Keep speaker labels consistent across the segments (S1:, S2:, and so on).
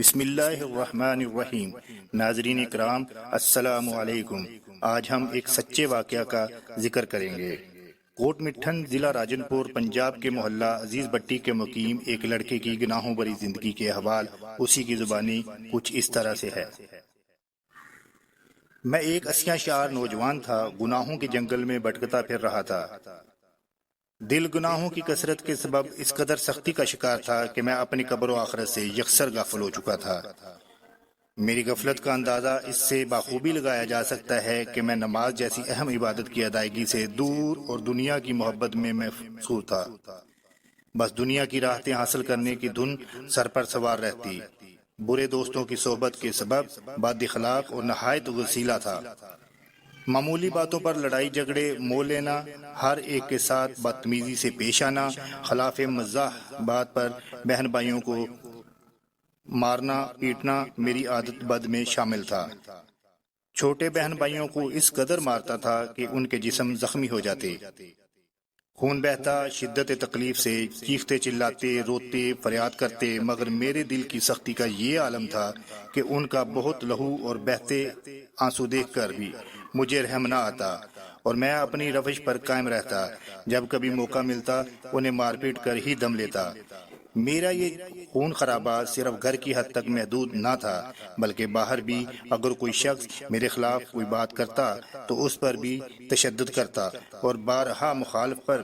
S1: بسم اللہ الرحمن الرحیم۔ ناظرین اکرام، السلام علیکم۔ آج ہم ایک سچے واقعہ کا ذکر کریں گے۔ کوٹ مٹھن، ضلع راجن پور، پنجاب کے محلہ عزیز بٹی کے مقیم ایک لڑکے کی گناہوں بھری زندگی کے احوال اسی کی زبانی کچھ اس طرح سے ہے۔ میں ایک اسیاں شعار نوجوان تھا، گناہوں کے جنگل میں بھٹکتا پھر رہا تھا۔ دل گناہوں کی کثرت کے سبب اس قدر سختی کا شکار تھا کہ میں اپنی قبر و آخرت سے یکسر غافل ہو چکا تھا۔ میری غفلت کا اندازہ اس سے بخوبی لگایا جا سکتا ہے کہ میں نماز جیسی اہم عبادت کی ادائیگی سے دور اور دنیا کی محبت میں محصور تھا۔ بس دنیا کی راحتیں حاصل کرنے کی دھن سر پر سوار رہتی۔ برے دوستوں کی صحبت کے سبب بد اخلاق اور نہایت غسیلہ تھا۔ معمولی باتوں پر لڑائی جھگڑے مول لینا، ہر ایک کے ساتھ بدتمیزی سے پیش آنا، خلاف مزاح بات پر بہن بھائیوں کو مارنا پیٹنا میری عادت بد میں شامل تھا۔ چھوٹے بہن بھائیوں کو اس قدر مارتا تھا کہ ان کے جسم زخمی ہو جاتے، خون بہتا، شدت تکلیف سے چیختے چلاتے روتے فریاد کرتے، مگر میرے دل کی سختی کا یہ عالم تھا کہ ان کا بہت لہو اور بہتے آنسو دیکھ کر بھی مجھے رحم نہ آتا اور میں اپنی روش پر قائم رہتا۔ جب کبھی موقع ملتا انہیں مار پیٹ کر ہی دم لیتا۔ میرا یہ خون خرابہ صرف گھر کی حد تک محدود نہ تھا، بلکہ باہر بھی اگر کوئی شخص میرے خلاف کوئی بات کرتا تو اس پر بھی تشدد کرتا اور بارہا مخالف پر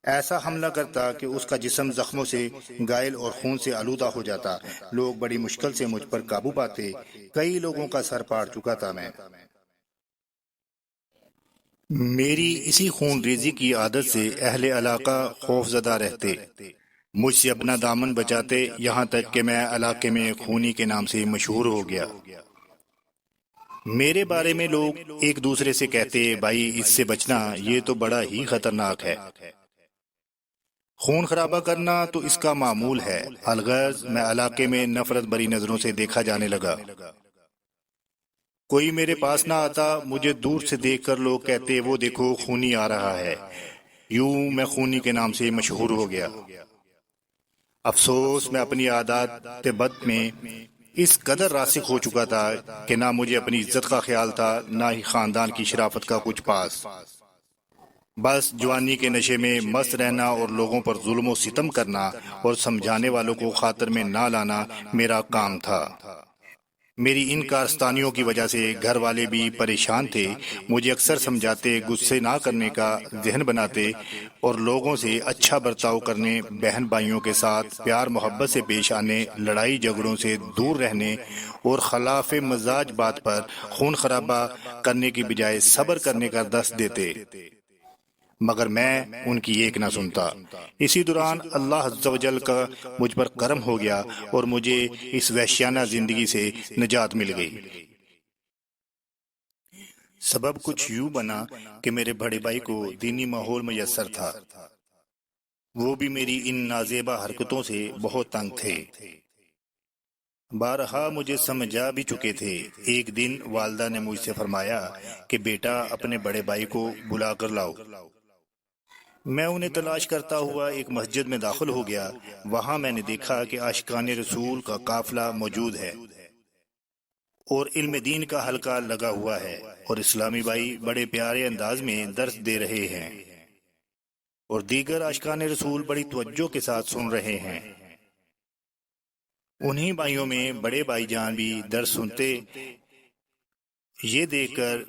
S1: ایسا حملہ کرتا کہ اس کا جسم زخموں سے گائل اور خون سے آلودہ ہو جاتا۔ لوگ بڑی مشکل سے مجھ پر قابو پاتے، کئی لوگوں کا سر پاڑ چکا تھا میں۔ میری اسی خون ریزی کی عادت سے اہل علاقہ خوف زدہ رہتے، مجھ سے اپنا دامن بچاتے، یہاں تک کہ میں علاقے میں خونی کے نام سے مشہور ہو گیا۔ میرے بارے میں لوگ ایک دوسرے سے کہتے، بھائی اس سے بچنا، یہ تو بڑا ہی خطرناک ہے۔ خون خرابہ کرنا تو اس کا معمول ہے۔ الغرض میں علاقے میں نفرت بری نظروں سے دیکھا جانے لگا۔ کوئی میرے پاس نہ آتا، مجھے دور سے دیکھ کر لوگ کہتے، وہ دیکھو خونی آ رہا ہے۔ یوں میں خونی کے نام سے مشہور ہو گیا۔ افسوس، میں اپنی عادات بد میں اس قدر راسخ ہو چکا تھا کہ نہ مجھے اپنی عزت کا خیال تھا، نہ ہی خاندان کی شرافت کا کچھ پاس۔ بس جوانی کے نشے میں مست رہنا اور لوگوں پر ظلم و ستم کرنا اور سمجھانے والوں کو خاطر میں نہ لانا میرا کام تھا۔ میری ان کارستانیوں کی وجہ سے گھر والے بھی پریشان تھے، مجھے اکثر سمجھاتے، غصے نہ کرنے کا ذہن بناتے اور لوگوں سے اچھا برتاؤ کرنے، بہن بھائیوں کے ساتھ پیار محبت سے پیش آنے، لڑائی جھگڑوں سے دور رہنے اور خلاف مزاج بات پر خون خرابہ کرنے کی بجائے صبر کرنے کا درس دیتے، مگر میں ان کی ایک نہ سنتا۔ اسی دوران اللہ عز و جل کا مجھ پر کرم ہو گیا اور مجھے اس وحشیانہ زندگی سے نجات مل گئی۔ سبب کچھ یوں بنا کہ میرے بڑے بھائی کو دینی ماحول میسر تھا، وہ بھی میری ان نازیبا حرکتوں سے بہت تنگ تھے۔ بارہا مجھے سمجھا بھی چکے تھے۔ ایک دن والدہ نے مجھ سے فرمایا کہ بیٹا اپنے بڑے بھائی کو بلا کر لاؤ۔ میں انہیں تلاش کرتا ہوا ایک مسجد میں داخل ہو گیا۔ وہاں میں نے دیکھا کہ عاشقان رسول کا قافلہ موجود ہے اور علم دین کا حلقہ لگا ہوا ہے، اور اسلامی بھائی بڑے پیارے انداز میں درس دے رہے ہیں اور دیگر عاشقان رسول بڑی توجہ کے ساتھ سن رہے ہیں۔ انہی بھائیوں میں بڑے بھائی جان بھی درس سنتے۔ یہ دیکھ کر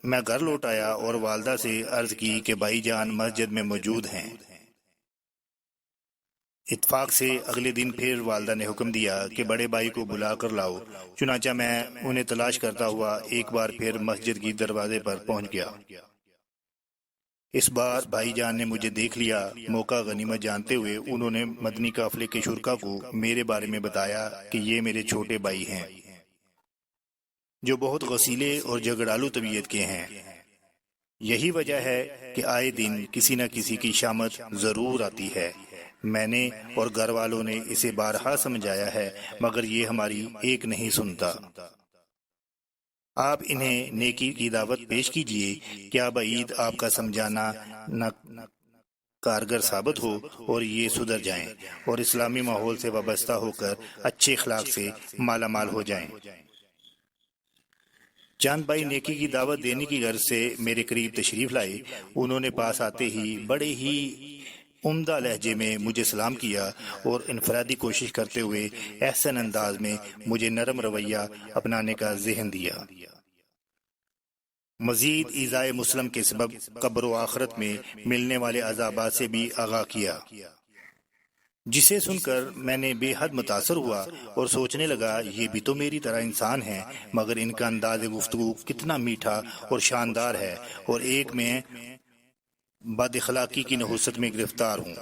S1: میں گھر لوٹ آیا اور والدہ سے عرض کی کہ بھائی جان مسجد میں موجود ہیں۔ اتفاق سے اگلے دن پھر والدہ نے حکم دیا کہ بڑے بھائی کو بلا کر لاؤ۔ چنانچہ میں انہیں تلاش کرتا ہوا ایک بار پھر مسجد کی دروازے پر پہنچ گیا۔ اس بار بھائی جان نے مجھے دیکھ لیا۔ موقع غنیمت جانتے ہوئے انہوں نے مدنی قافلے کے شرکا کو میرے بارے میں بتایا کہ یہ میرے چھوٹے بھائی ہیں جو بہت غصیلے اور جھگڑالو طبیعت کے ہیں۔ یہی وجہ ہے کہ آئے دن کسی نہ کسی کی شامت ضرور آتی ہے۔ میں نے اور گھر والوں نے اسے بارہا سمجھایا ہے، مگر یہ ہماری ایک نہیں سنتا۔ آپ انہیں نیکی کی دعوت پیش کیجئے، کیا بعید آپ کا سمجھانا نہ کارگر ثابت ہو اور یہ سدھر جائیں اور اسلامی ماحول سے وابستہ ہو کر اچھے اخلاق سے مالا مال ہو جائیں۔ چاند بھائی نیکی کی دعوت دینے کی غرض سے میرے قریب تشریف لائے۔ انہوں نے پاس آتے ہی بڑے ہی عمدہ لہجے میں مجھے سلام کیا اور انفرادی کوشش کرتے ہوئے احسن انداز میں مجھے نرم رویہ اپنانے کا ذہن دیا۔ مزید ایذائے مسلم کے سبب قبر و آخرت میں ملنے والے عذابات سے بھی آگاہ کیا، جسے سن کر میں نے بے حد متاثر ہوا اور سوچنے لگا یہ بھی تو میری طرح انسان ہیں، مگر ان کا انداز گفتگو کتنا میٹھا اور شاندار ہے، اور ایک میں بد اخلاقی کی نحوست میں گرفتار ہوں۔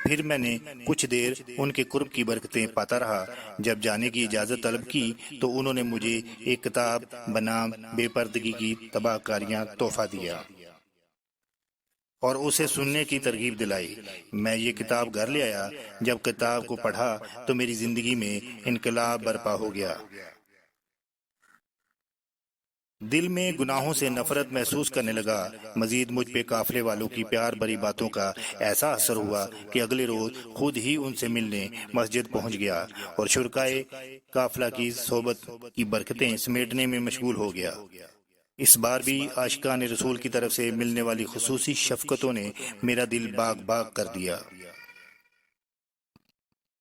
S1: پھر میں نے کچھ دیر ان کے قرب کی برکتیں پاتا رہا۔ جب جانے کی اجازت طلب کی تو انہوں نے مجھے ایک کتاب بنام بے پردگی کی تباہ کاریاں تحفہ دیا اور اسے سننے کی ترغیب دلائی۔ میں یہ کتاب گھر لے آیا۔ جب کتاب کو پڑھا تو میری زندگی میں انقلاب برپا ہو گیا۔ دل میں گناہوں سے نفرت محسوس کرنے لگا۔ مزید مجھ پہ قافلے والوں کی پیار بھری باتوں کا ایسا اثر ہوا کہ اگلے روز خود ہی ان سے ملنے مسجد پہنچ گیا اور شرکائے قافلہ کی صحبت کی برکتیں سمیٹنے میں مشغول ہو گیا۔ اس بار بھی عاشقان رسول کی طرف سے ملنے والی خصوصی شفقتوں نے میرا دل باغ باغ کر دیا۔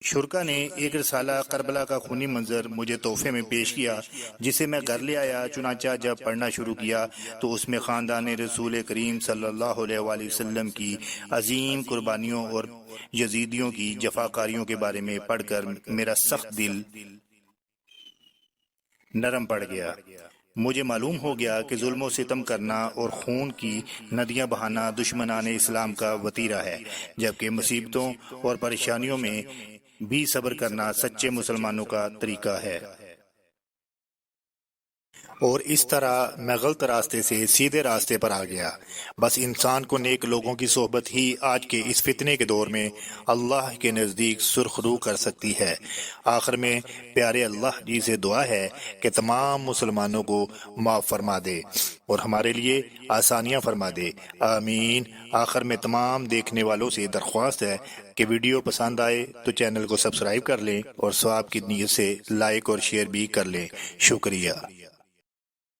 S1: شرکا نے ایک رسالہ کربلا کا خونی منظر مجھے تحفے میں پیش کیا، جسے میں گھر لے آیا۔ چنانچہ جب پڑھنا شروع کیا تو اس میں خاندان رسول کریم صلی اللہ علیہ وآلہ وسلم کی عظیم قربانیوں اور یزیدیوں کی جفاکاریوں کے بارے میں پڑھ کر میرا سخت دل نرم پڑ گیا۔ مجھے معلوم ہو گیا کہ ظلم و ستم کرنا اور خون کی ندیاں بہانا دشمنان اسلام کا وتیرہ ہے، جبکہ مصیبتوں اور پریشانیوں میں بھی صبر کرنا سچے مسلمانوں کا طریقہ ہے۔ اور اس طرح میں غلط راستے سے سیدھے راستے پر آ گیا۔ بس انسان کو نیک لوگوں کی صحبت ہی آج کے اس فتنے کے دور میں اللہ کے نزدیک سرخ رو کر سکتی ہے۔ آخر میں پیارے اللہ جی سے دعا ہے کہ تمام مسلمانوں کو معاف فرما دے اور ہمارے لیے آسانیاں فرما دے، آمین۔ آخر میں تمام دیکھنے والوں سے درخواست ہے کہ ویڈیو پسند آئے تو چینل کو سبسکرائب کر لیں اور ثواب کی نیت سے لائک اور شیئر بھی کر لیں۔ شکریہ۔